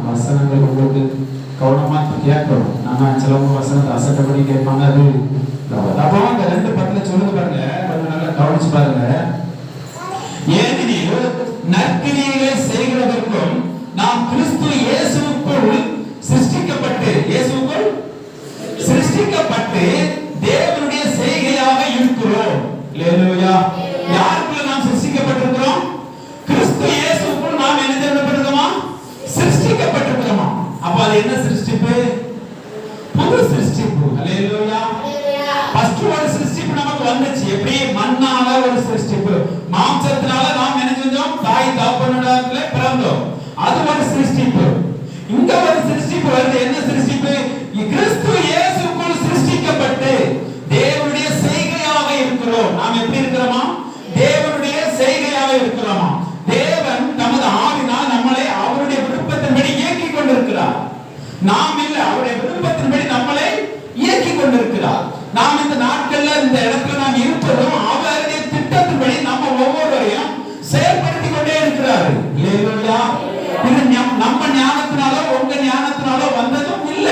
வசனங்கள் உங்களுக்கு கவனமா கேட்கணும். நம்ம சிலவங்க வசனத்தை அசட்டப்படி கேட்பாங்க. அது அப்போ அந்த 2:10 சொல்லுங்க பாருங்க, கொஞ்சம் நல்லா கவனிச்சு பாருங்க. ஏனெனில் நற்கிரியைகளை செய்கிறதற்கும் நாம் கிறிஸ்து இயேசுவுக்குள் சிருஷ்டிக்கப்பட்டு தேவனுடைய செய்கையாக இருக்கிறோம். அல்லேலூயா. யாருக்குள்ள நாம் சிருஷ்டிக்கப்பட்டிருக்கிறோம்? கிறிஸ்து இயேசுவுக்குள் நாம் என்ன செய்யப்பட்டிருக்கிறோமா? சிருஷ்டிக்கப்பட்டிருக்கிறோமா? அப்ப அது என்ன சிருஷ்டிப்பு? புது சிருஷ்டிப்பு. அல்லேலூயா. ஃபர்ஸ்ட் ஒரு சிருஷ்டிப்பு நமக்கு வந்துச்சு. எப்படி? மண்ணால ஒரு சிருஷ்டிப்பு, மாம்சத்தினால நாம் என்ன செஞ்சோம்? தாய் தகப்பனிடத்திலே பிறந்தோம். அது ஒரு சிருஷ்டிப்பு. இங்க ஒரு சிருஷ்டிப்பு வருது. என்ன சிருஷ்டிப்பு? கிறிஸ்து இயேசுவுக்குள் சிருஷ்டிக்கப்பட்டு தேவனுடைய செய்கையாக இருக்கிறோம். நாம் எப்படி இருக்கிறோமா? தேவனுடைய செய்கையாக இருக்கிறோமா? தேவன் தமது ஆவினால் நம்மளை அவருடைய விருப்பத்தின்படி இயக்கிக் கொண்டிருக்கிறார். நாம் இல்ல, அவருடைய விருப்பத்தின்படி நம்மளை இயக்கிக் கொண்டிருக்கிறார். நாம் இந்த நாட்கள்ல இந்த இடத்துல நாம் இருப்பதும் அவருடைய திட்டத்தின்படி நம்ம ஒவ்வொருவரையும் செயல்படுத்தி கொண்டே இருக்கிறார். இல்லையா? இது நம்ம ஞானத்தினால உங்க ஞானத்தினால வந்ததும் இல்ல.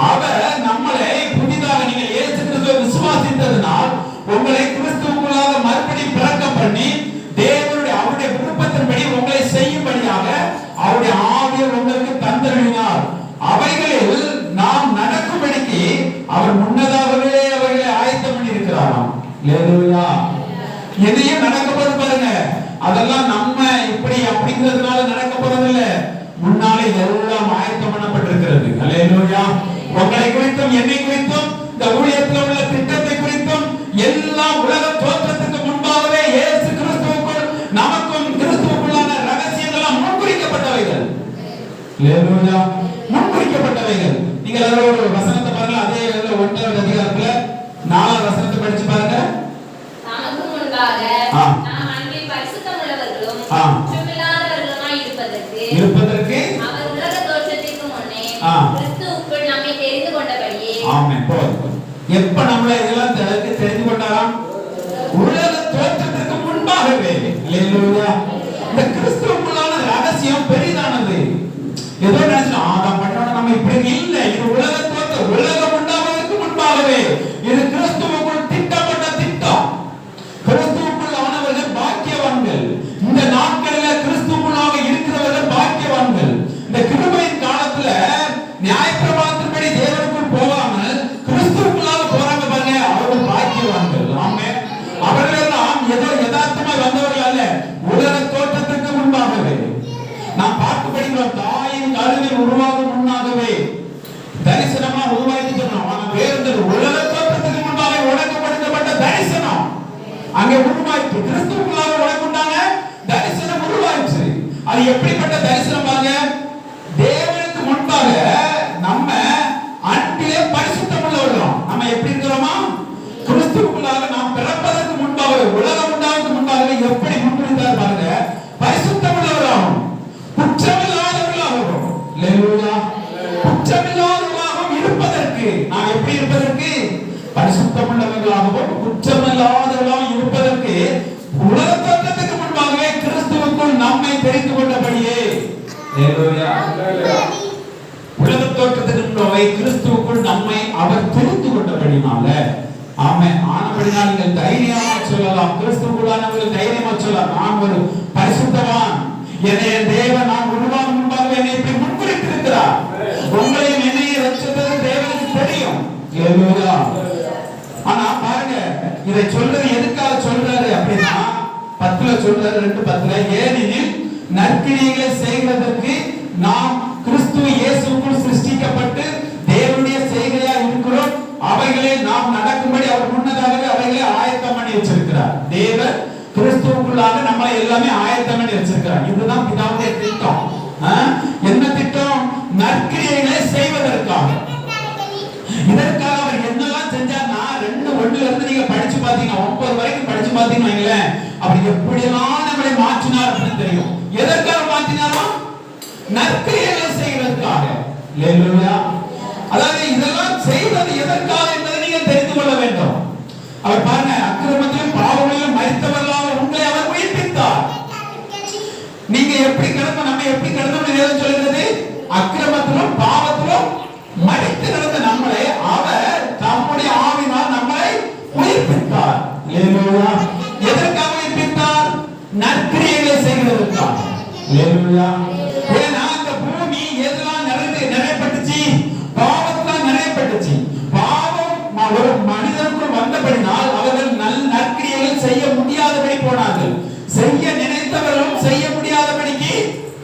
அவர் நம்மளை புதிதாக நீங்கள் இயேசு கிறிஸ்துவை விசுவாசித்ததனால் உங்களை கிறிஸ்துவுக்குள்ளாக மறுபடியும் பிறக்க பண்ணி தேவனுடைய அவருடைய விருப்பத்தின்படி உங்களை செய்யும்படியாக அவருடைய ஆவியை உங்களுக்கு தந்தருளினார். அவைகளில் நாம் நடக்கும்படிக்கு அவர் முன்னதாகவே அவைகளை ஆயத்தம் பண்ணி இருக்கிறாராம். அல்லேலூயா. எதையும் நடக்க போது பாருங்க, அதெல்லாம் நம்ம இப்படி அப்படிங்கிறதுனால நடக்க போறதில்ல. முன்னாலே எல்லாம் ஆயத்தம் பண்ணப்பட்டிருக்கிறது. அல்லேலூயா. உங்களை குறித்தும் என்னை குறித்தும் இந்த ஊழியத்தில் உள்ள திட்டத்தை குறித்தும் எல்லாம் உலக தோற்றத்துக்கு முன்பாகவே இயேசு கிறிஸ்துவுக்குள் நமக்கும் கிறிஸ்துவுக்குள்ளான ரகசியங்கள் முன்குறிக்கப்பட்டவைகள். அல்லேலூயா. முன்குறிக்கப்பட்டவைகள். நீங்க ஒரு வசனத்தை பாருங்க, அதே 1வது அதிகாரத்துல 4வது வசனத்தை படிச்சு பாருங்க. நமக்கு முன்பாக நாம் அன்பில் பரிசுத்தமுள்ளவர்களும் குற்றமில்லாதவர்களுமாய் இருப்பதற்கு அவர் உலக தோற்றத்திற்கு முன்னே கிறிஸ்துவுக்குள் நம்மை தெரிந்து கொண்டபடியே. ஆமென். எப்ப நம்மளை இதெல்லாம் தெரிந்து கொண்டாராம்? உலக தோற்றத்திற்கு முன்பாகவே. அல்லேலூயா. இந்த கிறிஸ்துவுக்குள்ளான ரகசியம் பெரிதானது. ஏதோ நினைச்சோம் ஆதாம் பண்ணோட நம்ம இப்படி இல்லை. இது உலக தோற்றம், உலகம் உண்டாவதற்கு முன்பாகவே இது கிறிஸ்துவுக்குள் திட்டப்பட்ட திட்டம். கிறிஸ்துவுக்குள் ஆனவர்கள் பாக்கியவான்கள். இந்த நாட்களில் கிறிஸ்துவுக்குள்ளாக இருக்கிறவர்கள் பாக்கியவான்கள். இந்த கிருபையின் காலத்துல நியாயப்பிரமாணத்தின்படி தேவனுக்குள் போகாமல் கிறிஸ்துவுக்குள்ளாக போறாங்க பாருங்க, அவர்கள் பாக்கியவான்கள். ஆமென். அவர்கள் எல்லாம் ஏதோ யதார்த்தமாய் வந்தவர்கள் அல்ல, உலக தோற்றத்திற்கு முன்பாகவே. நாம் பாட்டு படிக்கிறோம், தாயின் கருவில் உருவாகும் முன்னாகவே தரிசனமா உருவாக்கி சொன்னோம். ஆனா வேறு உலக தோற்றத்துக்கு முன்பாக உணக்கப்படுத்தப்பட்ட தரிசனம் அங்கே உருவாயிற்று. கிறிஸ்துவுக்குள்ளாக உணக்குண்டான தரிசனம் உருவாயிற்று. அது எப்படிப்பட்ட தரிசனம் பாருங்க? தேவனுக்கு முன்பாக நம்ம அன்பிலே பரிசுத்தம் உள்ளவர்களோம். நம்ம எப்படி இருக்கிறோமா? கிறிஸ்துவுக்குள்ளாக நாம் பிறப்பதற்கு முன்பாக, உலகம் உண்டாவதற்கு முன்பாக எப்படி முன்குறித்தார் பாருங்க. பரிசுத்தம் உள்ளவர்களாகும், குற்றமில்லாதவர்களாகவும். அல்லேலூயா. குற்றமில்லாதவர்களாகவும் இருப்பதற்கு நாம் எப்படி இருப்பதற்கு? பரிசுத்தம் உள்ளவர்களாகவும் குற்றமில்லாதவர்களாகவும் இருப்பதற்கு உலக தோற்றத்துக்கு முன்பாகவே கிறிஸ்துவுக்குள் நம்மை தெரிந்து கொண்டபடியே. அல்லேலூயா. உலக தோற்றத்துக்கு முன்பாகவே கிறிஸ்துவுக்குள் நம்மை அவர் தெரிந்து கொண்டபடினால. ஆமென். ஆனபடினால் நீங்கள் தைரியமா சொல்லலாம், கிறிஸ்துவுக்குள்ளானவர்கள் தைரியமா சொல்லலாம், நான் ஒரு பரிசுத்தவான், என்னை தேவன் நான் உருவாகும் முன்பாகவே என்னை இப்படி முன்குறித்திருக்கிறார். உங்களையும் என்னையும் ரட்சித்தது தேவனுக்கு தெரியும். அல்லேலூயா. ஆனா பாருங்க, இதை சொல்றது எதுக்காக சொல்றாரு அப்படின்னா 10ல சொல்றாரு, 2:10, ஏனெனில் நற்கிரியைகளை செய்வதற்கு நாம் கிறிஸ்து இயேசுவுக்குள் சிருஷ்டிக்கப்பட்டு தேவனுடைய செய்கையா இருக்கிறோம். அவைகளை நாம் நடக்கும்படி அவர் முன்னதாகவே அவைகளை ஆயத்தம் பண்ணி வச்சிருக்கிறார். தேவன் கிறிஸ்துவுக்குள்ளாக நம்மளை எல்லாமே ஆயத்தம் பண்ணி வச்சிருக்கிறார். இதுதான் பிதாவுடைய திட்டம். என்ன திட்டம்? நற்கிரியைகளை செய்வதற்காக. பாத்தீங்கன்னா 9 வரைக்கும் படிச்சு பாத்தீங்கன்னா வைங்களேன், அப்படி எப்படியெல்லாம் நம்மளை மாற்றினார் அப்படின்னு தெரியும். எதற்காக மாற்றினாரா? நற்கிரியைகளை செய்வதற்காக. அல்லேலூயா. அதாவது இதெல்லாம் செய்வது எதற்காக என்பதை நீங்கள் தெரிந்து கொள்ள வேண்டும். அவர் பாருங்க, அக்கிரமத்திலும் பாவங்களிலும் மரித்தவர்களாக உங்களை அவர் உயிர்ப்பித்தார். நீங்க எப்படி கிடந்தோம், நம்ம எப்படி கிடந்தோம் வேதம் சொல்கிறது? அக்கிரமத்திலும் பாவத்திலும் மரித்து கிடந்த நம்மளை அவர் தம்முடைய ஆவியினால் நம்மளை உயிர்ப்பித்தார். அல்லேலூயா. எதற்காக உயிர்ப்பித்தார்? நற்கிரியைகளை செய்வதற்காக. அல்லேலூயா. ஏன்னா அந்த பூமி எதெல்லாம் நிறையப்பட்டுச்சு? பாவத்தால் நிறையப்பட்டுச்சு. பாவம் ஒரு மனிதனுக்கு வந்தபடினால் அவர்கள் நற்கிரியைகள் செய்ய முடியாதபடி போனார்கள். செய்ய நினைத்தவர்களும் செய்ய முடியாதபடிக்கு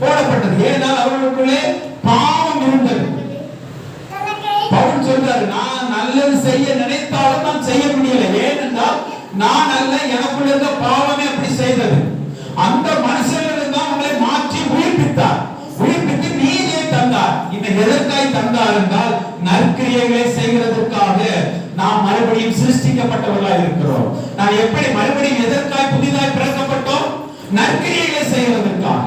போடப்பட்டது. ஏனால் அவர்களுக்குள்ளே பாவம் இருந்தது. பவுல் சொல்றாரு, நான் நல்லது செய்ய நினைத்தாலும் நான் செய்ய முடியல. ஏனென்றால் நான் அல்ல, எனக்குள்ள இருந்த பாவமே அப்படி செய்தது. அந்த மனுஷனிலிருந்து தான் உங்களை மாற்றி உயிர்ப்பித்தார். உயிர்ப்பித்து நீதியை தந்தார். இந்த எதற்காய் தந்தார் என்றால் நற்கிரியைகளை செய்வதற்காக. நாம் மறுபடியும் சிருஷ்டிக்கப்பட்டவர்களாய் இருக்கிறோம். நாம் எப்படி மறுபடியும் எதற்காய் புதிதாய் பிறக்கப்பட்டோம்? நற்கிரியைகளை செய்வதற்காக.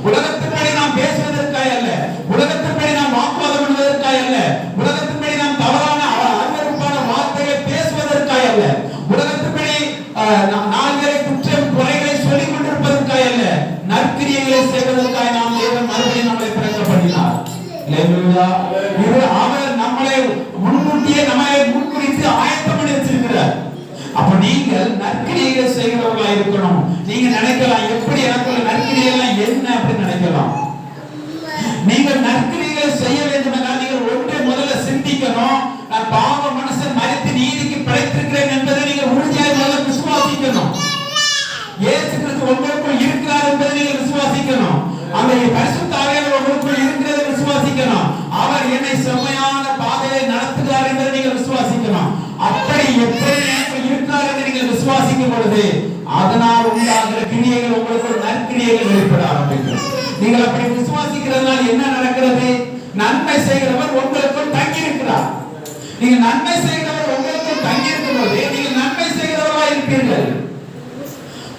உலகத்தின்படி நாம் பேசுவதற்காக அல்ல, உலகத்தின்படி நாம் வாக்குவாதம் பண்ணுவதற்காக அல்ல, உலகத்தின்படி நாம் தவறான அருவருப்பான வார்த்தைகளை பேசுவதற்காக அல்ல, உலகத்தின்படி நால்வரை குற்றம் குறைகளை சொல்லிக் கொண்டிருப்பதற்காக அல்ல, நற்கிரியைகளை செய்வதற்காக நாம் தேவன் மறுபடியும் நம்மளை பிறக்கப்படினார். அல்லேலூயா. இது அவர் நம்மளை முன்கூட்டியே நம்மை முன்குறித்து ஆயத்தம் பண்ணி வச்சிருக்கிறார். அப்ப நீங்கள் நற்கிரியைகளை செய்கிறவர்களா இருக்கணும். நீங்க நினைக்கலாம், எப்படி எனக்குள்ள நற்கிரியைகள் என்ன அப்படின்னு நினைக்கலாம். நீங்கள் நற்கிரியைகளை செய்ய வேண்டும் என்றால் நீங்கள் ஒன்றை முதல்ல சிந்திக்கணும். நான் பாவ மனுஷன் மரித்து நீதிக்கு பிழைத்திருக்கிறேன் என்பதை நீங்கள் உறுதியாக முதல்ல விசுவாசிக்கணும். இயேசு கிறிஸ்து உங்களுக்குள் இருக்கிறார் என்பதை நீங்கள் விசுவாசிக்கணும். அந்த பரிசுத்த ஆவியானவர் உங்களுக்குள் இருக்கிறதை விசுவாசிக்கணும். அவர் என்னை செம்மையான பாதையை நடத்துகிறார் என்பதை நீங்கள் விசுவாசிக்கணும். அப்படி எப்படி இருக்கிறார் என்று நீங்கள் விசுவாசிக்கும் பொழுது அதனால் உண்டாகிற கிரியைகள் உங்களுக்கு நற்கிரியைகள் வெளிப்பட ஆரம்பிக்கும். நீங்கள் அப்படி விசுவாசிக்கிறதுனால என்ன நடக்கிறது? நன்மை செய்கிறவர் உங்களுக்குள் தங்கி இருக்கிறார். நீங்க நன்மை செய்கிறவர் உங்களுக்குள் தங்கி இருக்கும் போது நீங்கள் நன்மை செய்கிறவர்களாக இருப்பீர்கள்.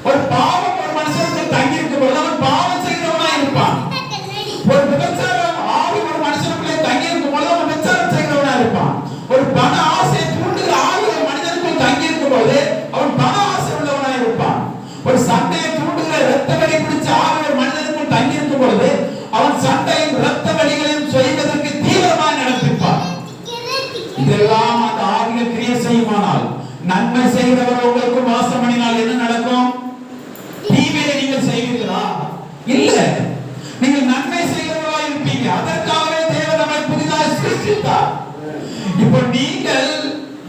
ஒரு பாவம் ஒரு மனுஷனுக்கு தங்கி இருக்கும் போது அவன் பாவம் செய்கிறவனாக இருப்பான். ஒரு விபச்சாரம் ஆவி ஒரு மனுஷனுக்குள்ளே தங்கி இருக்கும் போது அவன் விபச்சாரம் செய்கிறவனாக இருப்பான். ஒரு பண ஆசை தூண்டுகிற ஆவி ஒரு மனிதனுக்குள் தங்கி இருக்கும் போது அவன் பண ஆசை உள்ளவனாக இருப்பான். ஒரு சண்டையை தூண்டுகிற இரத்த வலி பிடிச்ச ஆவி ஒரு மனிதனுக்குள் தங்கி இருக்கும் பொழுது அவன் சண்டையும் இரத்த வலிகளையும் செய்வதற்கு தீவிரமாக நடப்பிப்பான். இதெல்லாம் அந்த ஆவிகள் கிரியை செய்யுமானால் நன்மை செய்கிறவர் உங்களுக்கு வாசம் பண்ணினால் என்ன நடக்கும்? தீமையை நீங்கள் செய்வீர்களா? இல்ல, நீங்கள் நன்மை செய்கிறவர்களாக இருப்பீங்க. அதற்காகவே தேவன் நம்மை புதிதாக சிருஷ்டித்தார். இப்போ நீங்கள்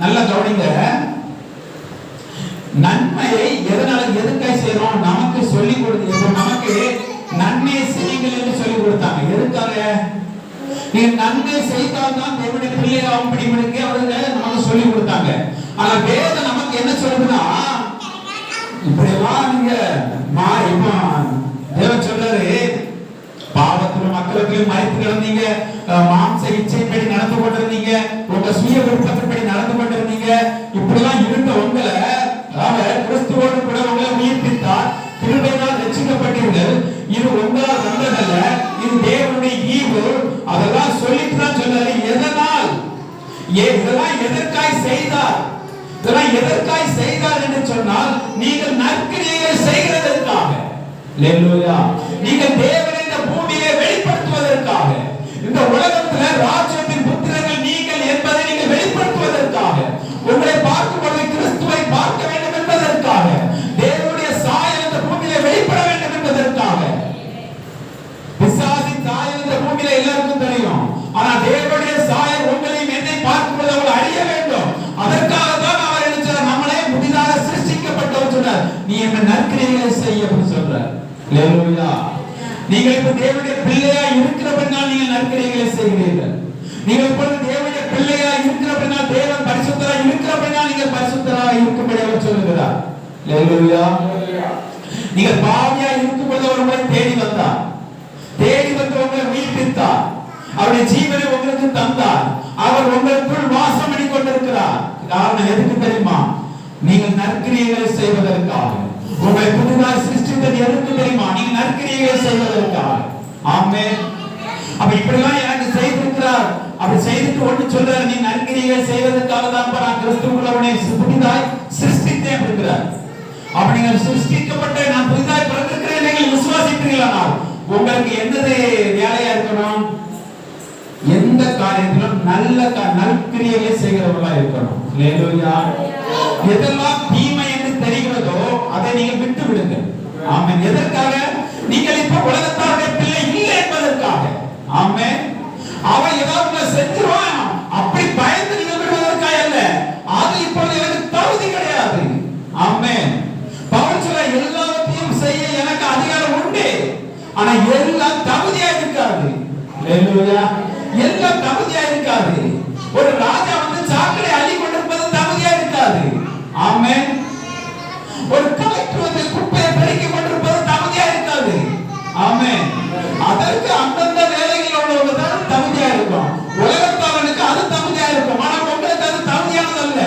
நல்ல கவனிங்க, நன்மையை எதுக்காக செய்யறோம்? நமக்கு சொல்லிக் கொடுத்து நமக்கு நன்மை செய்யுங்கள் என்று சொல்லிக் கொடுத்தாங்க. எதுக்காக? நீங்க நன்மை செய்தால் தான் தேவனுடைய பிள்ளையாகும் படிமனுக்கு அவர்கள் நமக்கு சொல்லிக் கொடுத்தாங்க. ஆனா வேதம் நமக்கு என்ன சொல்லுதுன்னா, இப்படி எல்லாம் நீங்க தேவன் சொல்றாரு, பாவத்திலும் அக்கிரமத்திலும் மரித்து கிடந்தீங்க, மாம்ச இச்சைப்படி நடந்து கொண்டிருந்தீங்க, உங்க சுய விருப்பத்தின்படி நடந்து கொண்டிருந்தீங்க. இப்படி எல்லாம் இருந்த உங்களை அவர் கிறிஸ்துவோடு கூட உங்களை உயிர்ப்பித்தார். கிருபையினால் ரட்சிக்கப்பட்டீர்கள். இது உங்களால் வந்ததல்ல, இது தேவனுடைய ஈவு. அதெல்லாம் சொல்லிட்டு தான் சொன்னாரு. எதனால்? இதெல்லாம் எதற்காய் செய்தார்? இதெல்லாம் எதற்காய் செய்தார் என்று சொன்னால் நீங்கள் நற்கிரியைகளை செய்கிறதற்காக. அல்லேலூயா. நீங்கள் தேவனை இந்த பூமியிலே வெளிப்படுத்துவதற்காக, இந்த உலகத்துல ராஜ்யத்தின் புத்திரர்கள் நீங்கள் என்பதை நீங்கள் வெளிப்படுத்துவதற்காக, உங்களை பார்க்கும் பொழுது கிறிஸ்துவை பார்க்க வேண்டும் என்பதற்காக, தேவனுடைய சாயல் இந்த பூமியிலே வெளிப்பட வேண்டும் என்பதற்காக. பிசாசின் சாயல் இந்த பூமியிலே எல்லாருக்கும் தெரியும். ஆனா தேவனுடைய சாயல் உங்களையும் என்னை பார்க்கும் பொழுது அவர்கள் அறிய வேண்டும். அதற்காக தான் அவர் என்ன சொல்றார்? நம்மளே புதிதாக சிருஷ்டிக்கப்பட்டவர் சொன்னார். நீ என்ன நற்கிரியைகளை செய்ய அப்படின்னு சொல்றார். அல்லேலூயா. நீங்கள் இப்ப தேவனுடைய பிள்ளையா இருக்கிறபடினால் நீங்கள் நற்கிரியைகளை செய்கிறீர்கள். நீங்கள் இப்பொழுது தேவனுடைய பிள்ளையா இருக்கிறபடினால், தேவன் பரிசுத்தரா இருக்கிறபடினால் நீங்கள் பரிசுத்தரா இருக்கும்படி அவர் சொல்லுகிறார். அல்லேலூயா. நீங்கள் பாவியா இருக்கும்போது அவர் உங்களை தேடி வந்தார். தேடி வந்து உங்களை உயிர்ப்பித்தார். அவருடைய ஜீவனை உங்களுக்கு தந்தார். அவர் உங்களுக்குள் வாசம் பண்ணி கொண்டிருக்கிறார். காரணம் எதுக்கு தெரியுமா? நீங்கள் நற்கிரியைகளை செய்வதற்காக. உங்களை புதிதாக சிருஷ்டித்தது எதற்கு தெரியுமா? நீங்க நற்கிரியைகளை செய்வதற்காக. ஆமென். அப்ப இப்படிலாம் எனக்கு செய்திருக்கிறார். அப்படி செய்துட்டு ஒன்று சொல்றாரு, நீ நற்கிரியைகளை செய்வதற்காக தான் நான் கிறிஸ்துவுக்குள்ள உன்னை புதிதாய் சிருஷ்டித்தேன் இருக்கிறார். அப்ப நீங்கள் சிருஷ்டிக்கப்பட்ட நான் புதிதாய் பிறந்திருக்கிறேன் நீங்கள் விசுவாசிக்கிறீர்களா? உங்களுக்கு என்னது வேலையா இருக்கணும்? எந்த காரியத்திலும் நல்ல நற்கிரியைகளை செய்கிறவர்களா இருக்கணும். அல்லேலூயா. எதெல்லாம் தீமை என்று தெரிகிறதோ அதை நீங்கள் விட்டு விடுங்க. ஆமென். எதற்காக? நீங்கள் இப்ப உலகத்தாருடைய பிள்ளை இல்லை என்பதற்காக. ஆமென். அவன் ஏதாவது செஞ்சிருவான் அப்படி பயந்து நீங்கள் விடுவதற்காக அல்ல. அது இப்பொழுது எனக்கு தகுதி கிடையாது. ஆமென். பவுல் சொல்ல, எல்லாத்தையும் செய்ய எனக்கு அதிகாரம் உண்டு, ஆனா எல்லாம் தகுதியா இருக்காது. அல்லேலூயா. எல்லாம் தகுதியா இருக்காது. ஒரு ராஜா வந்து சாக்கடை அள்ளி கொண்டிருப்பது தகுதியா இருக்காது. ஆமென். ஒரு கலெக்டர் வந்து குப்பையை பெருக்கி கொண்டிருப்பது தகுதியா இருக்காது. ஆமென். அதற்கு அந்தந்த வேலைகள் உள்ளவங்க தான் தகுதியா இருக்கும். உலகத்தாரனுக்கு அது தகுதியா இருக்கும். ஆனா உங்களுக்கு அது தகுதியானது அல்ல.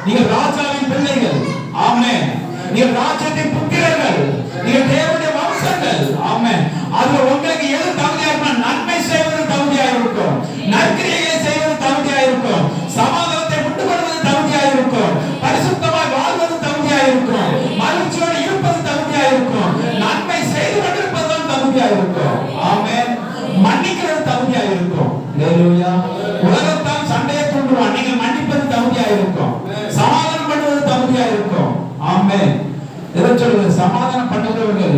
நீங்கள் ராஜாவின் பிள்ளைகள். ஆமென். நீங்கள் ராஜ்யத்தின் புத்திரர்கள். நீங்கள் தேவனுடைய வம்சங்கள். ஆமென். அது உங்களுக்கு எது தகுதியா இருக்கும்? நன்மை செய்வது தகுதியா இருக்கும். நற்கிரியைகளை செய்வது தகுதியா இருக்கும். சமாதானத்தை உண்டு பண்ணுவது தகுதியா இருக்கும். பரிசுத்தமாய் வாழ்வது தகுதியா இருக்கும். மகிழ்ச்சியோடு இருப்பது தகுதியா இருக்கும். நன்மை செய்து கொண்டிருப்பது தகுதியா இருக்கும். ஆமென். மன்னிக்கிறது தகுதியா இருக்கும். அல்லேலூயா. உலகத்தால் சண்டையை தூண்டுவான், நீங்கள் மன்னிப்பது தகுதியா இருக்கும். சமாதானம் பண்ணுவது தகுதியா இருக்கும். ஆமென். எதை சொல்றது? சமாதானம் பண்ணுகிறவர்கள்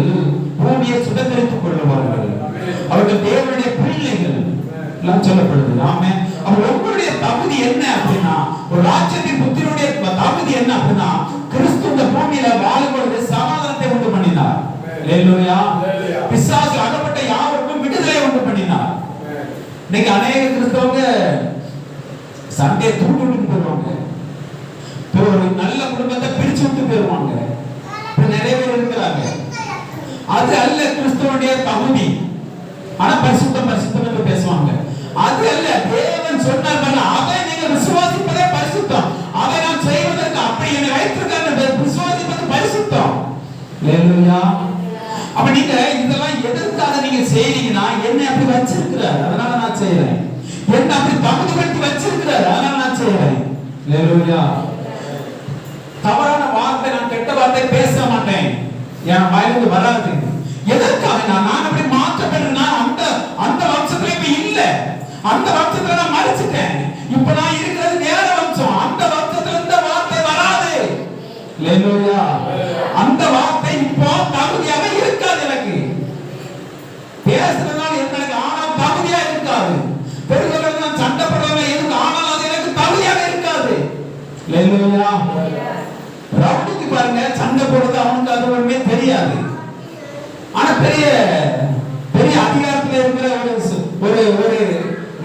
பூமியை சுதந்திரித்துக் கொள்வார்கள். அவர்கள் தேவனுடைய பிள்ளைகள் எல்லாம் சொல்லப்படுது. ஆமென். அப்ப உங்களுடைய தகுதி என்ன அப்படின்னா, ஒரு ராஜ்யத்தின் புத்திரனுடைய தகுதி என்ன அப்படின்னா, கிறிஸ்து இந்த பூமியில வாழும் பொழுது சமாதானத்தை உண்டு பண்ணினார். அல்லேலூயா. பிசாசு அகப்பட்ட யாவருக்கும் விடுதலை உண்டு பண்ணினார். இன்னைக்கு அநேக கிறிஸ்தவங்க சண்டையை தூண்டு விட்டு போயிருவாங்க. ஒரு நல்ல குடும்பத்தை பிரிச்சு விட்டு போயிருவாங்க. நிறைய பேர் இருக்கிறாங்க. அது அல்ல கிறிஸ்துவனுடைய தகுதி. ஆனா பரிசுத்தம் பரிசுத்தம் என்று பேசுவாங்க. அது அல்ல. தேவன் சொன்னார், அதை நீங்க விசுவாசிப்பதே பரிசுத்தம். அதை நான் செய்வதற்கு அப்படி என்னை வைத்திருக்காங்க, விசுவாசிப்பது பரிசுத்தம். அல்லேலூயா. அப்ப நீங்க இதெல்லாம் எதற்காக நீங்க செய்றீங்கன்னா, என்னை அப்படி வச்சிருக்கிறார் அதனால நான் செய்யறேன். என்ன அப்படி தகுதிப்படுத்தி வச்சிருக்கிறார் அதனால நான் செய்யறேன். அல்லேலூயா. தவறான வார்த்தை, நான் கெட்ட வார்த்தை பேச மாட்டேன், என் வாயிலிருந்து வராது. எதற்காக? நான் அப்படி மாற்றப்பட்டு நான் அந்த வம்சத்துல இப்ப இல்ல. அந்த வம்சத்துல நான் மறைச்சிட்டேன். இப்ப நான் இருக்கிறது வேற வம்சம். அந்த வம்சத்துல இந்த வார்த்தை வராது. அல்லேலூயா. அந்த வார்த்தை இப்போ தகுதியாக இருக்காது. எனக்கு பேசுறதுனால எனக்கு ஆனால் தகுதியா இருக்காது. பெருமைகள் நான் சண்டை போடுறவங்க எதுக்கு ஆனால் அது எனக்கு தகுதியாக இருக்காது. அல்லேலூயா. ரவுடிக்கு பாருங்க, சண்டை போடுறது அவனுக்கு அது ஒண்ணுமே தெரியாது. ஆனா பெரிய பெரிய அதிகாரத்துல இருக்கிற ஒரு ஒரு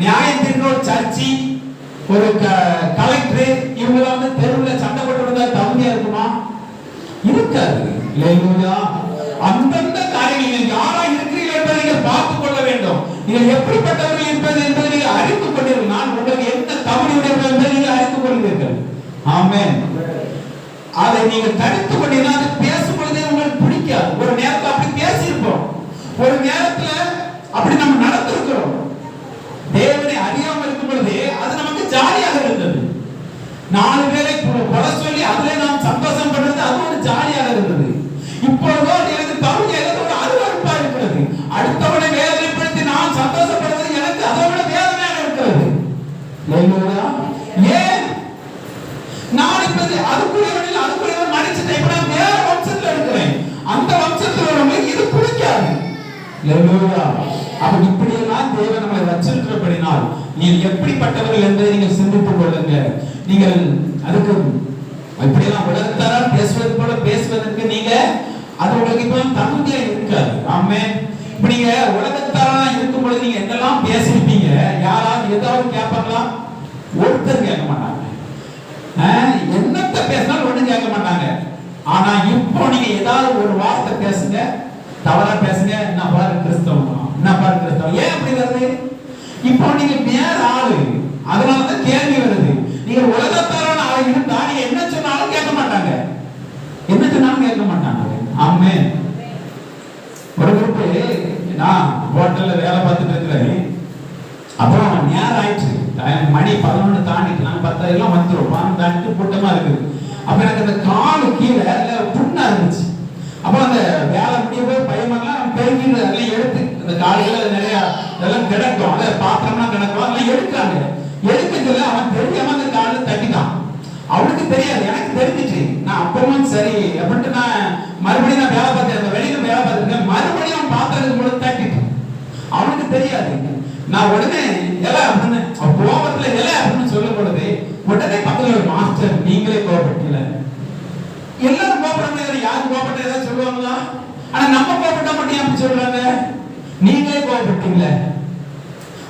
நியாயத்தின் ஒரு சர்ச்சி, ஒரு கலெக்டர், இவங்க வந்து தெருவில் சண்டை போட்டு தகுதியா இருக்குமா? இருக்காது. அல்லேலூயா. அந்தந்த காரியங்கள் யாரா இருக்கிறீர்கள் என்பதை நீங்கள் பார்த்துக் கொள்ள வேண்டும். நீங்கள் எப்படிப்பட்டவர்கள் இருப்பது என்பதை நீங்கள் அறிந்து கொண்டீர்கள். நான் உங்களுக்கு என்ன தகுதி உடையவர்கள் என்பதை நீங்கள் அறிந்து கொள்வீர்கள். ஆமென். அதை நீங்கள் தடுத்து கொண்டீங்கன்னா அது பேசும் பொழுதே உங்களுக்கு பிடிக்காது. ஒரு நேரத்தில் அப்படி பேசியிருப்போம், ஒரு நேரத்துல அப்படி நம்ம நடந்திருக்கிறோம். தேவனை அறியாமல் இருக்கும் பொழுது அது நமக்கு ஜாலியாக இருந்தது. 4 பேரை கொலை சொல்லி அதுல நாம் சந்தோஷம் பண்றது அது ஒரு ஜாலியாக இருந்தது. இப்பொழுதோ எனக்கு தகுதி ஒரு அருவருப்பா இருக்கிறது. அடுத்தவனை வேதனைப்படுத்தி நான் சந்தோஷப்படுறது எனக்கு அதோட வேதனையாக இருக்கிறது. ஏன்? நான் இப்ப அதுக்குரியவனில் அதுக்குரியவன் மன்னிச்சுட்டேன். இப்ப நான் வேற வம்சத்துல இருக்கிறேன். அந்த வம்சத்துல உள்ளவங்களுக்கு இது பிடிக்காது. அப்ப இப்படி எல்லாம் தேவன் நம்மளை வச்சிருக்கிறபடினால் நீங்கள் எப்படிப்பட்டவர்கள் என்பதை நீங்கள் சிந்தித்துக் கொள்ளுங்க. நீங்கள் அதுக்கு இப்படி எல்லாம் உலகத்தாரால் பேசுவது போல பேசுவதற்கு நீங்க அது உங்களுக்கு இப்ப தகுதியா இருக்காது. ஆமென். இப்ப நீங்க உலகத்தாரா இருக்கும் பொழுது நீங்க என்னெல்லாம் பேசிருப்பீங்க, யாராவது ஏதாவது கேட்பாங்களா? ஒருத்தர் கேட்க மாட்டாங்க. என்னத்த பேசினாலும் ஒண்ணு கேட்க மாட்டாங்க. ஆனா இப்போ நீங்க ஏதாவது ஒரு வார்த்தை பேசுங்க, தவறா பேசுங்க, என்ன பாரு கிறிஸ்தவம், என்ன பாரு கிறிஸ்தவம். ஏன் அப்படி வருது? இப்போ நீங்க வேற ஆளு, அதனாலதான் கேள்வி வருது. நீங்க உலகத்தாரான ஆளு இருந்தா நீங்க என்ன சொன்னாலும் கேட்க மாட்டாங்க. திட்டுனாலும் கேட்க மாட்டாங்க. ஆமென். ஒரு குரூப் நான் ஹோட்டல்ல வேலை பார்த்துட்டு இருக்கிறேன். அப்புறம் நேரம் ஆயிடுச்சு, மணி 11 தாண்டிட்டு, நாங்கள் 10 எல்லாம் வந்துடும், 12 தாண்டிட்டு கூட்டமா இருக்குது. அப்ப எனக்கு அந்த காலு கீழே புண்ணா இருந்துச்சு. அப்ப அந்த வேலை முடிய போய் பயமெல்லாம் பெருகிட்டு அதெல்லாம் எடுத்து, அந்த காலையில நிறைய இதெல்லாம் கிடக்கும், அதை பாத்திரம்லாம் கிடக்கும், அதெல்லாம் எடுக்கிறாங்க. எடுக்கல அவன் தெரியாம அந்த காலில் தட்டிட்டான். அவனுக்கு தெரியாது, எனக்கு தெரிஞ்சிச்சு. நான் அப்பவும் சரி அப்படின்ட்டு நான் மறுபடியும் நான் வேலை பார்த்தேன், அந்த வெளியில வேலை பார்த்துருக்கேன். மறுபடியும் அவன் பாத்திரத்துக்கு போல தட்டிட்டான். அவனுக்கு தெரியாது. நான் உடனே எலை அப்படின்னு கோபத்துல எலை அப்படின்னு சொல்லும் பொழுது உடனே பக்கத்துல ஒரு மாஸ்டர், நீங்களே கோபப்பட்டீங்க. எல்லாரும் கோபப்பட முடியாது, யாரும் கோபப்பட்ட ஏதாவது சொல்லுவாங்களா? ஆனா நம்ம கோபப்பட்ட மட்டும் அப்படி சொல்றாங்க, நீங்களே கோபப்பட்டீங்கள.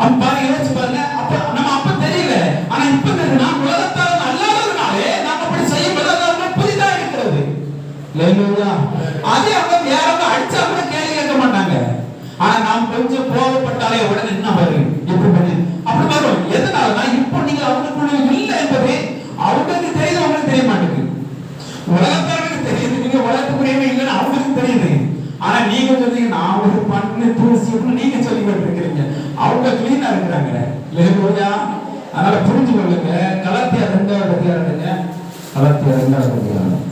அப்ப பாருங்க, யோசிச்சு பாருங்க. அப்ப நம்ம அப்ப தெரியல, ஆனா இப்ப நான் உலகத்தால் அல்லாததுனாலே நாம அப்படி செய்யும்போது அது புதிதா இருக்கிறது. அதே அவங்க யாராவது அடிச்சா கூட கேள்வி கேட்க மாட்டாங்க. ஆனா நாம் கொஞ்சம் கோபப்பட்டாலே உடனே என்ன வரும், எப்படி பண்ணி அப்படி வரும். எதனாலனா இப்போ நீங்க அவங்களுக்குள்ள இல்லை என்பது அவங்களுக்கு தெரியுது, அவங்களுக்கு தெரிய மாட்டேங்குது. உலகத்தாருக்கு தெரியுது, நீங்க உலகத்துக்குரியவே இல்லைன்னு அவங்களுக்கு தெரியுது. ஆனா நீங்க சொல்றீங்க நான் ஒரு பண்ணு தூசி நீங்க சொல்லிக்கிட்டு இருக்கிறீங்க, அவங்க கிளீனா இருக்கிறாங்க. அதனால புரிஞ்சு கொள்ளுங்க. கலாத்தியர் 2:2 கலாத்தியர் 2:2